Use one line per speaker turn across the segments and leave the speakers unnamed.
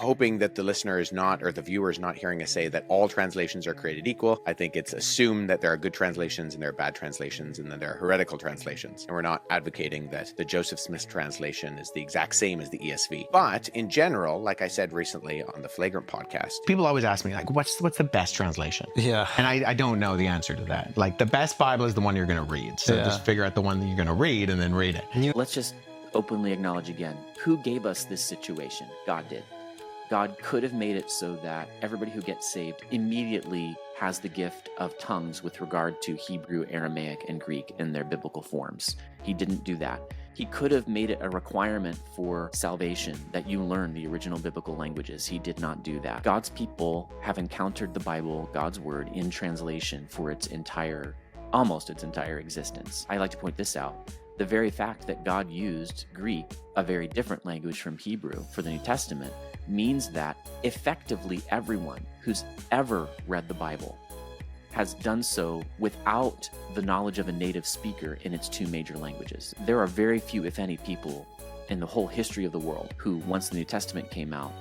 hoping that the listener is not, or the viewer is not hearing us say that all translations are created equal. I think it's assumed that there are good translations and there are bad translations and then there are heretical translations. And we're not advocating that the Joseph Smith translation is the exact same as the ESV. But in general, like I said recently on the Flagrant podcast,
people always ask me, like, what's the best translation?
Yeah.
And I don't know the answer to that. Like, the best Bible is the one you're going to read. So just figure out the one that you're going to read and then read it.
Let's just openly acknowledge again, who gave us this situation? God did. God could have made it so that everybody who gets saved immediately has the gift of tongues with regard to Hebrew, Aramaic, and Greek in their biblical forms. He didn't do that. He could have made it a requirement for salvation that you learn the original biblical languages. He did not do that. God's people have encountered the Bible, God's word, in translation for almost its entire existence. I like to point this out. The very fact that God used Greek, a very different language from Hebrew, for the New Testament, means that effectively everyone who's ever read the Bible has done so without the knowledge of a native speaker in its two major languages. There are very few, if any, people in the whole history of the world who, once the New Testament came out,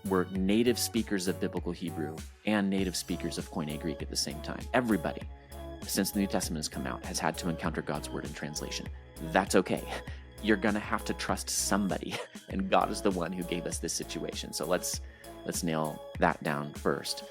were native speakers of Biblical Hebrew and native speakers of Koine Greek at the same time. Everybody, since the New Testament has come out, has had to encounter God's word in translation. That's okay. You're gonna have to trust somebody, and God is the one who gave us this situation. So let's nail that down first.